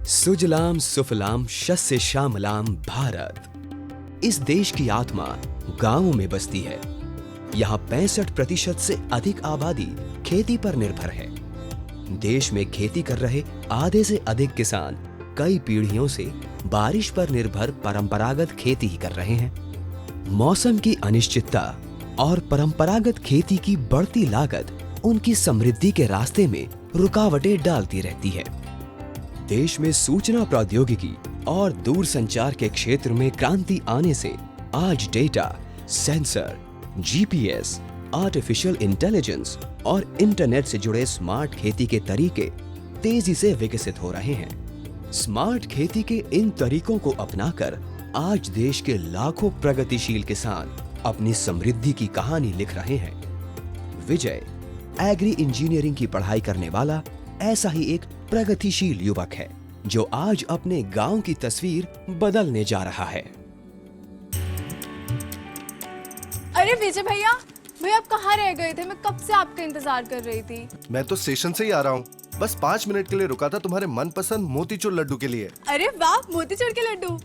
सुजलाम सुफलाम शस्य श्यामलाम भारत। इस देश की आत्मा गांवों में बसती है। यहाँ 65% से अधिक आबादी खेती पर निर्भर है। देश में खेती कर रहे आधे से अधिक किसान कई पीढ़ियों से बारिश पर निर्भर परंपरागत खेती ही कर रहे हैं। मौसम की अनिश्चितता और परंपरागत खेती की बढ़ती लागत उनकी समृद्धि के रास्ते में रुकावटें डालती रहती है। देश में सूचना प्रौद्योगिकी और दूरसंचार के क्षेत्र में क्रांति आने से आज data, sensor, GPS, artificial intelligence और इंटरनेट से जुड़े स्मार्ट खेती के तरीके तेजी से विकसित हो रहे हैं। स्मार्ट खेती के इन तरीकों को अपनाकर आज देश के लाखों प्रगतिशील किसान अपनी समृद्धि की कहानी लिख रहे हैं। विजय एग्री इंजीनियरिंग की पढ़ाई करने वाला ऐसा ही एक प्रगतिशील युवक है जो आज अपने गांव की तस्वीर बदलने जा रहा है। अरे विजय भैया, आप कहाँ रह गए थे? मैं कब से आपका इंतजार कर रही थी। मैं तो स्टेशन से ही आ रहा हूँ। बस 5 मिनट के लिए रुका था तुम्हारे मनपसंद मोतीचूर लड्डू के लिए। अरे वाह, मोतीचूर के लड्डू,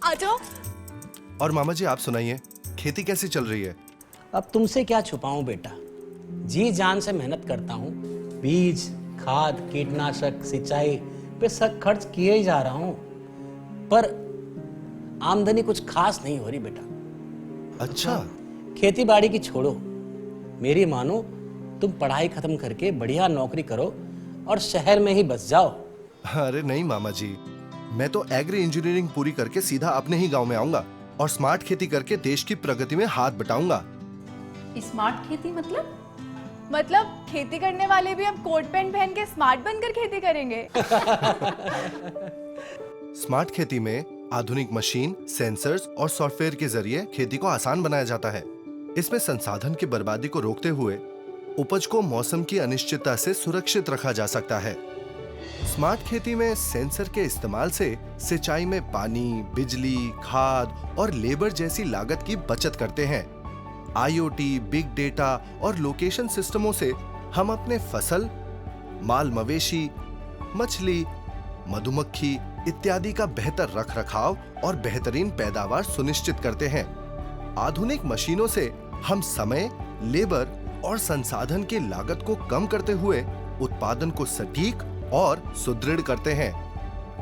आ जाओ। और मामा जी, आप सुनाइए, खेती कैसी चल रही है? अब तुमसे क्या छुपाऊं बेटा, जी जान से मेहनत करता हूँ। बीज, खाद, कीटनाशक, सिंचाई पे सब खर्च किए ही जा रहा हूँ, पर आमदनी कुछ खास नहीं हो रही बेटा। अच्छा, खेती बाड़ी की छोड़ो, मेरी मानो तुम पढ़ाई खत्म करके बढ़िया नौकरी करो और शहर में ही बस जाओ। अरे नहीं मामा जी, मैं तो एग्री इंजीनियरिंग पूरी करके सीधा अपने ही गांव में आऊंगा और स्मार्ट खेती करके देश की प्रगति में हाथ बटाऊंगा। स्मार्ट खेती मतलब खेती करने वाले भी अब कोट पैंट पहन के स्मार्ट बनकर खेती करेंगे। स्मार्ट खेती में आधुनिक मशीन, सेंसर्स और सॉफ्टवेयर के जरिए खेती को आसान बनाया जाता है। इसमें संसाधन की बर्बादी को रोकते हुए उपज को मौसम की अनिश्चितता से सुरक्षित रखा जा सकता है। स्मार्ट खेती में सेंसर के इस्तेमाल से सिंचाई में पानी, बिजली, खाद और लेबर जैसी लागत की बचत करते हैं। IoT, बिग डेटा और लोकेशन सिस्टमों से हम अपने फसल, माल मवेशी, मछली, मधुमक्खी इत्यादि का बेहतर रखरखाव और बेहतरीन पैदावार सुनिश्चित करते हैं। आधुनिक मशीनों से हम समय, लेबर और संसाधन की लागत को कम करते हुए उत्पादन को सटीक और सुदृढ़ करते हैं।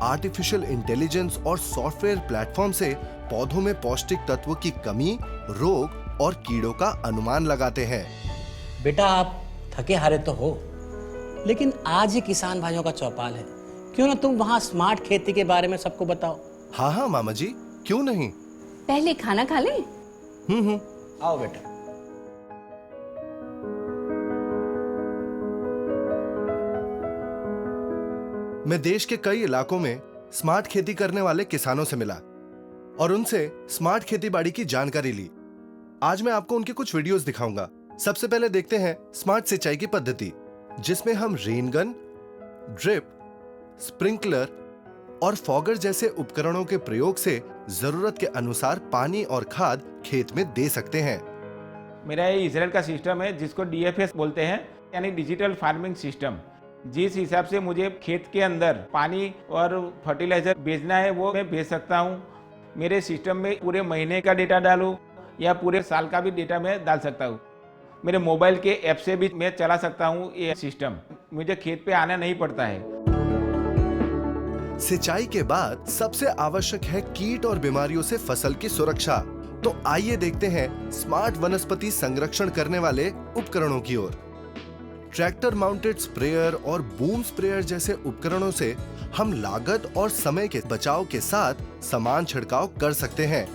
आर्टिफिशियल इंटेलिजेंस और सॉफ्टवेयर प्लेटफॉर्म से पौधों में पौष्टिक तत्वों की कमी, रोग और कीड़ों का अनुमान लगाते हैं। बेटा आप थके हारे तो हो, लेकिन आज ही किसान भाइयों का चौपाल है, क्यों ना तुम वहाँ स्मार्ट खेती के बारे में सबको बताओ। हाँ हाँ मामा जी, क्यों नहीं। पहले खाना खा लें। आओ बेटा। मैं देश के कई इलाकों में स्मार्ट खेती करने वाले किसानों से मिला और उनसे स्मार्ट खेती बाड़ी की जानकारी ली। आज मैं आपको उनके कुछ वीडियोस दिखाऊंगा। सबसे पहले देखते हैं स्मार्ट सिंचाई की पद्धति, जिसमें हम रेन गन, ड्रिप, स्प्रिंकलर और फॉगर जैसे उपकरणों के प्रयोग से जरूरत के अनुसार पानी और खाद खेत में दे सकते हैं। मेरा ये इजराइल का सिस्टम है जिसको DFS बोलते हैं, यानी डिजिटल फार्मिंग सिस्टम। जिस हिसाब से मुझे खेत के अंदर पानी और फर्टिलाइजर भेजना है वो मैं भेज सकता हूँ। मेरे सिस्टम में पूरे महीने का डेटा डालूँ या पूरे साल का भी डेटा मैं डाल सकता हूँ। मेरे मोबाइल के ऐप से भी मैं चला सकता हूँ ये सिस्टम। मुझे खेत पे आना नहीं पड़ता है। सिंचाई के बाद सबसे आवश्यक है कीट और बीमारियों से फसल की सुरक्षा। तो आइए देखते हैं स्मार्ट वनस्पति संरक्षण करने वाले उपकरणों की ओर। ट्रैक्टर माउंटेड स्प्रेयर और बूम स्प्रेयर जैसे उपकरणों से हम लागत और समय के बचाव के साथ समान छिड़काव कर सकते हैं।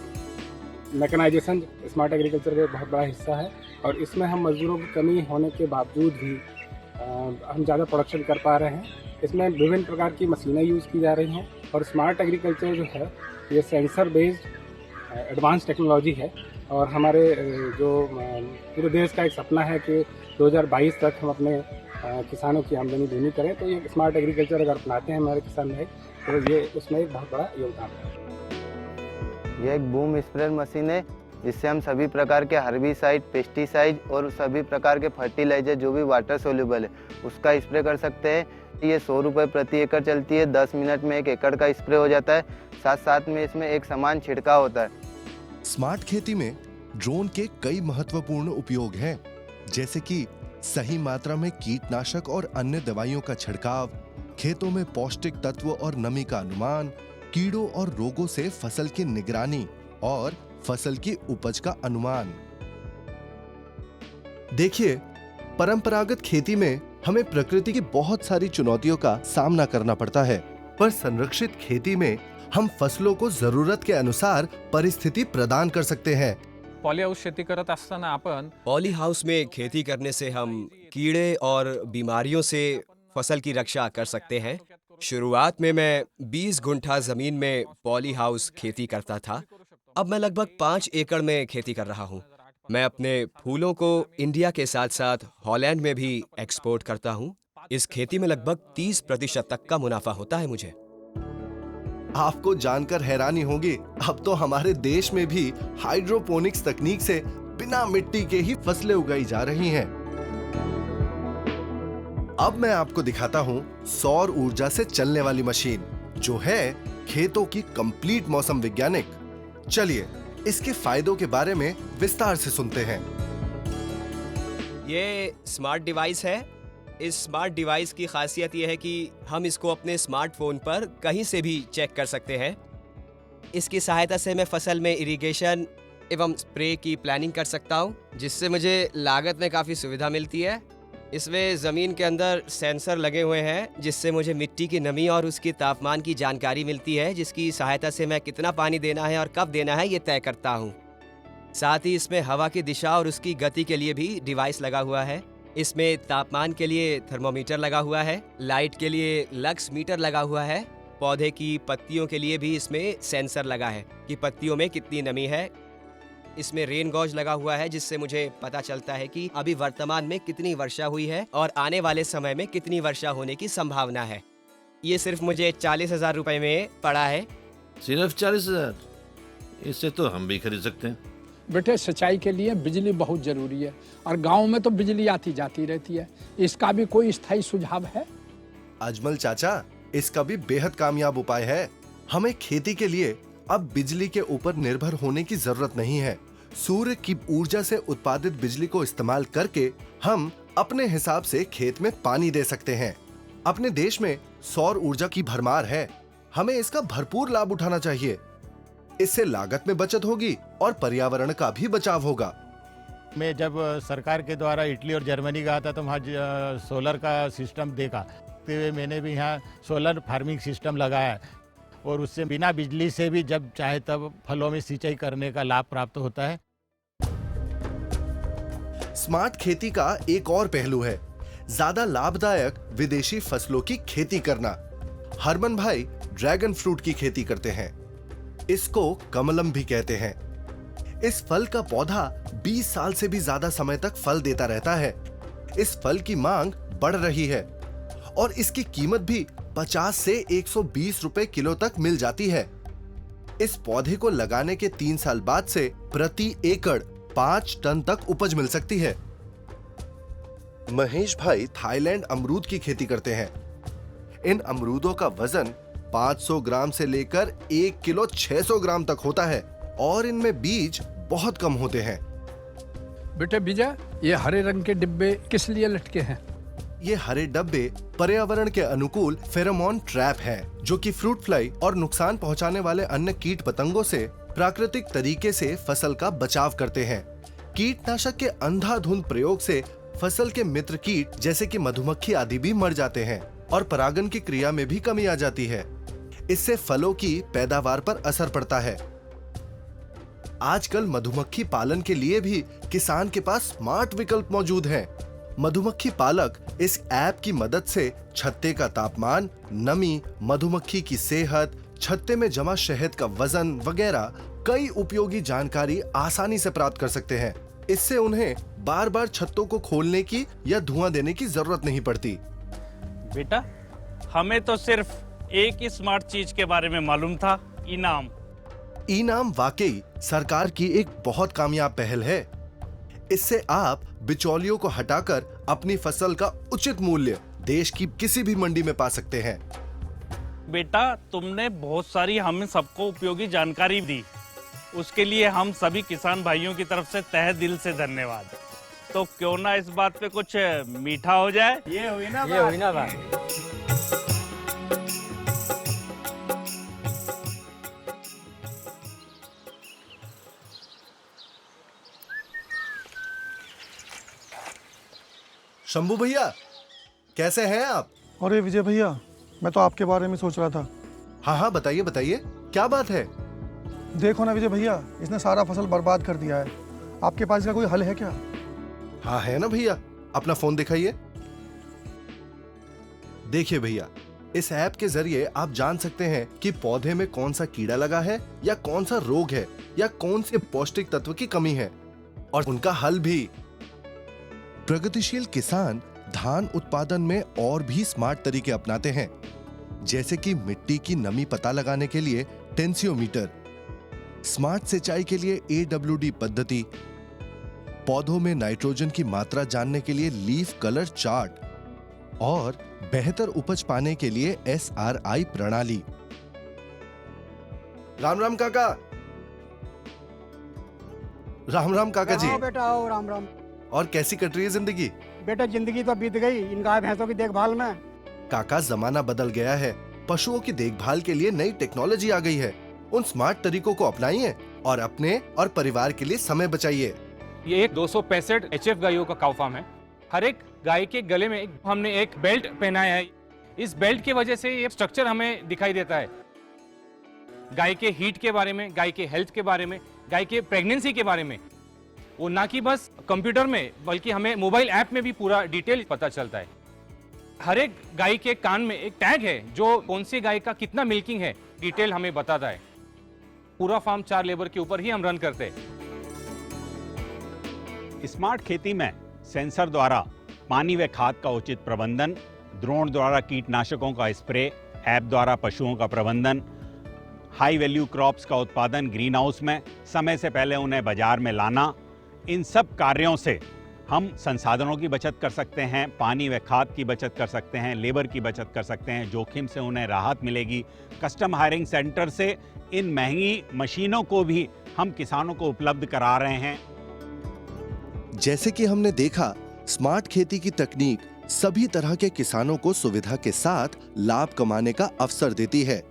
मैकेनाइजेशन स्मार्ट एग्रीकल्चर का बहुत बड़ा हिस्सा है और इसमें हम मजदूरों की कमी होने के बावजूद भी हम ज़्यादा प्रोडक्शन कर पा रहे हैं। इसमें विभिन्न प्रकार की मशीनें यूज़ की जा रही हैं और स्मार्ट एग्रीकल्चर जो है ये सेंसर बेस्ड एडवांस टेक्नोलॉजी है। और हमारे जो पूरे देश का एक सपना है कि 2022 तक हम अपने किसानों की आमदनी दूनी करें, तो ये स्मार्ट एग्रीकल्चर अगर अपनाते हैं हमारे किसान भाई तो ये उसमें एक बहुत बड़ा योगदान है। ये एक बूम स्प्रेयर मशीन है जिससे हम सभी प्रकार के हर्बिसाइड, पेस्टिसाइड और सभी प्रकार के फर्टिलाइजर जो भी वाटर सोल्यूबल है उसका स्प्रे कर सकते हैं। ये 100 रुपये प्रति एकड़ चलती है। 10 मिनट में 1 एकड़ का स्प्रे हो जाता है। साथ साथ में इसमें एक समान छिड़काव होता है। स्मार्ट खेती में ड्रोन के कई महत्वपूर्ण उपयोग हैं, जैसे कि सही मात्रा में कीटनाशक और अन्य दवाइयों का छिड़काव, खेतों में पौष्टिक तत्व और नमी का अनुमान, कीड़ों और रोगों से फसल की निगरानी और फसल की उपज का अनुमान। देखिए, परंपरागत खेती में हमें प्रकृति की बहुत सारी चुनौतियों का सामना करना पड़ता है, पर संरक्षित खेती में हम फसलों को जरूरत के अनुसार परिस्थिति प्रदान कर सकते हैं। पॉली हाऊस शेती करत असताना आपण पॉली हाउस में खेती करने से हम कीड़े और बीमारियों से फसल की रक्षा कर सकते हैं। शुरुआत में मैं 20 गुंठा जमीन में पॉली हाउस खेती करता था। अब मैं लगभग 5 एकड़ में खेती कर रहा हूँ। मैं अपने फूलों को इंडिया के साथ साथ हॉलैंड में भी एक्सपोर्ट करता हूँ। इस खेती में लगभग 30% तक का मुनाफा होता है मुझे। आपको जानकर हैरानी होगी, अब तो हमारे देश में भी हाइड्रोपोनिक्स तकनीक से बिना मिट्टी के ही फसलें उगाई जा रही हैं। अब मैं आपको दिखाता हूं सौर ऊर्जा से चलने वाली मशीन, जो है खेतों की कंप्लीट मौसम वैज्ञानिक। चलिए इसके फायदों के बारे में विस्तार से सुनते हैं। ये स्मार्ट डिवाइस है। इस स्मार्ट डिवाइस की खासियत यह है कि हम इसको अपने स्मार्टफोन पर कहीं से भी चेक कर सकते हैं। इसकी सहायता से मैं फसल में इरिगेशन एवं स्प्रे की प्लानिंग कर सकता हूँ, जिससे मुझे लागत में काफ़ी सुविधा मिलती है। इसमें ज़मीन के अंदर सेंसर लगे हुए हैं, जिससे मुझे मिट्टी की नमी और उसके तापमान की जानकारी मिलती है, जिसकी सहायता से मैं कितना पानी देना है और कब देना है ये तय करता हूँ। साथ ही इसमें हवा की दिशा और उसकी गति के लिए भी डिवाइस लगा हुआ है। इसमें तापमान के लिए थर्मोमीटर लगा हुआ है, लाइट के लिए लक्स मीटर लगा हुआ है, पौधे की पत्तियों के लिए भी इसमें सेंसर लगा है कि पत्तियों में कितनी नमी है। इसमें रेन गॉज लगा हुआ है, जिससे मुझे पता चलता है कि अभी वर्तमान में कितनी वर्षा हुई है और आने वाले समय में कितनी वर्षा होने की संभावना है। ये सिर्फ मुझे 40,000 रुपए में पड़ा है। सिर्फ 40,000? इससे तो हम भी खरीद सकते हैं। बेटे, सिंचाई के लिए बिजली बहुत जरूरी है और गांव में तो बिजली आती जाती रहती है। इसका भी कोई स्थायी सुझाव है? अजमल चाचा, इसका भी बेहद कामयाब उपाय है। हमें खेती के लिए अब बिजली के ऊपर निर्भर होने की जरूरत नहीं है। सूर्य की ऊर्जा से उत्पादित बिजली को इस्तेमाल करके हम अपने हिसाब से खेत में पानी दे सकते हैं। अपने देश में सौर ऊर्जा की भरमार है, हमें इसका भरपूर लाभ उठाना चाहिए। इससे लागत में बचत होगी और पर्यावरण का भी बचाव होगा। मैं जब सरकार के द्वारा इटली और जर्मनी गया था तो वहाँ सोलर का सिस्टम देखा, तो मैंने भी यहाँ सोलर फार्मिंग सिस्टम लगाया और उससे बिना बिजली से भी जब चाहे तब फलों में सिंचाई करने का लाभ प्राप्त होता है। स्मार्ट खेती का एक और पहलू है ज्यादा लाभदायक विदेशी फसलों की खेती करना। हरमन भाई ड्रैगन फ्रूट की खेती करते हैं। इसको कमलम भी कहते हैं। इस फल का पौधा 20 साल से भी ज्यादा समय तक फल देता रहता है। इस फल की मांग बढ़ रही है और इसकी कीमत भी 50 से 120 रुपए किलो तक मिल जाती है। इस पौधे को लगाने के 3 साल बाद से प्रति एकड़ 5 टन तक उपज मिल सकती है। महेश भाई थाईलैंड अमरूद की खेती करते हैं। इन अमरूदों का वजन 500 ग्राम से लेकर 1 किलो 600 ग्राम तक होता है और इनमें बीज बहुत कम होते हैं। बेटे विजय, ये हरे रंग के डिब्बे किस लिए लटके हैं? ये हरे डब्बे पर्यावरण के अनुकूल फेरोमोन ट्रैप हैं, जो कि फ्रूट फ्लाई और नुकसान पहुंचाने वाले अन्य कीट पतंगों से प्राकृतिक तरीके से फसल का बचाव करते हैं। कीटनाशक के अंधाधुंध प्रयोग से फसल के मित्र कीट जैसे कि मधुमक्खी आदि भी मर जाते हैं और परागन की क्रिया में भी कमी आ जाती है। इससे फलों की पैदावार पर असर पड़ता है। आजकल मधुमक्खी पालन के लिए भी किसान के पास स्मार्ट विकल्प मौजूद हैं। मधुमक्खी पालक इस ऐप की मदद से छत्ते का तापमान, नमी, मधुमक्खी की सेहत, छत्ते में जमा शहद का वजन वगैरह कई उपयोगी जानकारी आसानी से प्राप्त कर सकते हैं। इससे उन्हें बार बार छत्तों को खोलने की या धुआं देने की जरूरत नहीं पड़ती। बेटा, हमें तो सिर्फ एक ही स्मार्ट चीज के बारे में मालूम था, इनाम। इनाम वाकई सरकार की एक बहुत कामयाब पहल है। इससे आप बिचौलियों को हटाकर अपनी फसल का उचित मूल्य देश की किसी भी मंडी में पा सकते हैं। बेटा तुमने बहुत सारी हम सबको उपयोगी जानकारी दी, उसके लिए हम सभी किसान भाइयों की तरफ से तहे दिल से धन्यवाद। तो क्यों ना इस बात पे कुछ मीठा हो जाए। ये हुई ना बात। शंभू भैया, कैसे हैं आप? अरे विजय भैया, मैं तो आपके बारे में सोच रहा था। हाँ हाँ, बताइए बताइए, क्या बात है? देखो ना विजय भैया, इसने सारा फसल बर्बाद कर दिया है। आपके पास इसका कोई हल है क्या? हाँ है ना भैया, अपना फोन दिखाइए। देखिए भैया, इस ऐप के जरिए आप जान सकते हैं कि पौधे में कौन सा कीड़ा लगा है या कौन सा रोग है या कौन से पौष्टिक तत्व की कमी है और उनका हल भी। प्रगतिशील किसान धान उत्पादन में और भी स्मार्ट तरीके अपनाते हैं, जैसे कि मिट्टी की नमी पता लगाने के लिए टेंसियोमीटर, स्मार्ट सिंचाई के लिए AWD पद्धति, पौधों में नाइट्रोजन की मात्रा जानने के लिए लीफ कलर चार्ट और बेहतर उपज पाने के लिए SRI प्रणाली। राम राम काका। राम राम काका जी। बेटा आओ, राम राम। और कैसी कट रही है जिंदगी? बेटा जिंदगी तो बीत गई इन गाय भैंसों की देखभाल में। काका, जमाना बदल गया है, पशुओं की देखभाल के लिए नई टेक्नोलॉजी आ गई है। उन स्मार्ट तरीकों को अपनाइए और अपने और परिवार के लिए समय बचाइए। ये एक 265 HF गायों का काउ फार्म है। हर एक गाय के गले में हमने एक बेल्ट पहनाया है। इस बेल्ट की वजह से ये स्ट्रक्चर हमें दिखाई देता है। गाय के हीट के बारे में, गाय के हेल्थ के बारे में, गाय के प्रेगनेंसी के बारे में, वो ना कि बस कंप्यूटर में बल्कि हमें मोबाइल ऐप में भी पूरा डिटेल पता चलता है। हर एक गाय के कान में एक टैग है जो कौन सी गाय का कितना मिल्किंग है डिटेल हमें बताता है। पूरा फार्म 4 लेबर के ऊपर ही हम रन करते हैं। स्मार्ट खेती में सेंसर द्वारा पानी व खाद का उचित प्रबंधन, ड्रोन द्वारा कीटनाशकों का स्प्रे, ऐप द्वारा पशुओं का प्रबंधन, हाई वैल्यू क्रॉप्स का उत्पादन ग्रीन हाउस में समय से पहले उन्हें बाजार में लाना, इन सब कार्यों से हम संसाधनों की बचत कर सकते हैं, पानी व खाद की बचत कर सकते हैं, लेबर की बचत कर सकते हैं, जोखिम से उन्हें राहत मिलेगी। कस्टम हायरिंग सेंटर से इन महंगी मशीनों को भी हम किसानों को उपलब्ध करा रहे हैं। जैसे कि हमने देखा, स्मार्ट खेती की तकनीक सभी तरह के किसानों को सुविधा के साथ लाभ कमाने का अवसर देती है।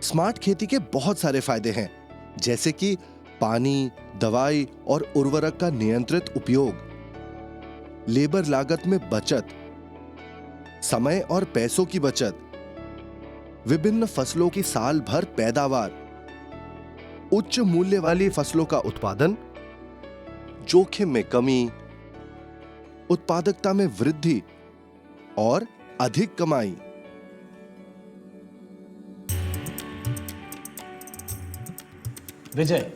स्मार्ट खेती के बहुत सारे फायदे हैं, जैसे कि पानी, दवाई और उर्वरक का नियंत्रित उपयोग, लेबर लागत में बचत, समय और पैसों की बचत, विभिन्न फसलों की साल भर पैदावार, उच्च मूल्य वाली फसलों का उत्पादन, जोखिम में कमी, उत्पादकता में वृद्धि और अधिक कमाई। विजय,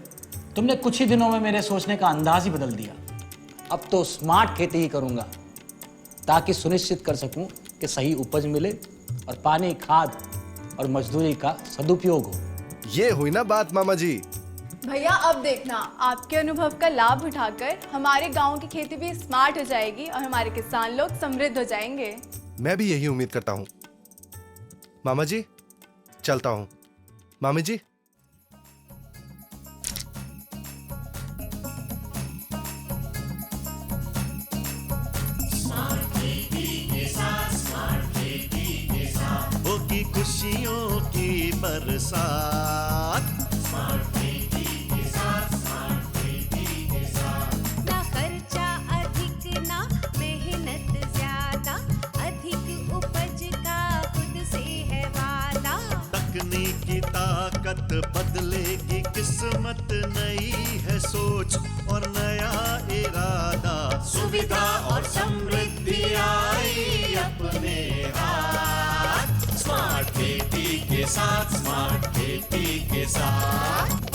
तुमने कुछ ही दिनों में मेरे सोचने का अंदाज ही बदल दिया। अब तो स्मार्ट खेती ही करूंगा ताकि सुनिश्चित कर सकूं कि सही उपज मिले और पानी, खाद और मजदूरी का सदुपयोग हो। ये हुई ना बात मामा जी। भैया अब देखना, आपके अनुभव का लाभ उठाकर हमारे गांव की खेती भी स्मार्ट हो जाएगी और हमारे किसान लोग समृद्ध हो जाएंगे। मैं भी यही उम्मीद करता हूँ। मामा जी, चलता हूँ। मामी जी। होगी खुशियों की बरसात, स्मार्ट खेती के साथ, स्मार्ट खेती के साथ। ना खर्चा अधिक, ना मेहनत ज्यादा, अधिक उपज का खुद से है वादा। तकनीकी ताकत बदलेगी किस्मत, नई है सोच और नया इरादा, सुविधा और समृद्धि आई अपने हाथ। स्मार्ट खेती के साथ, स्मार्ट खेती के साथ।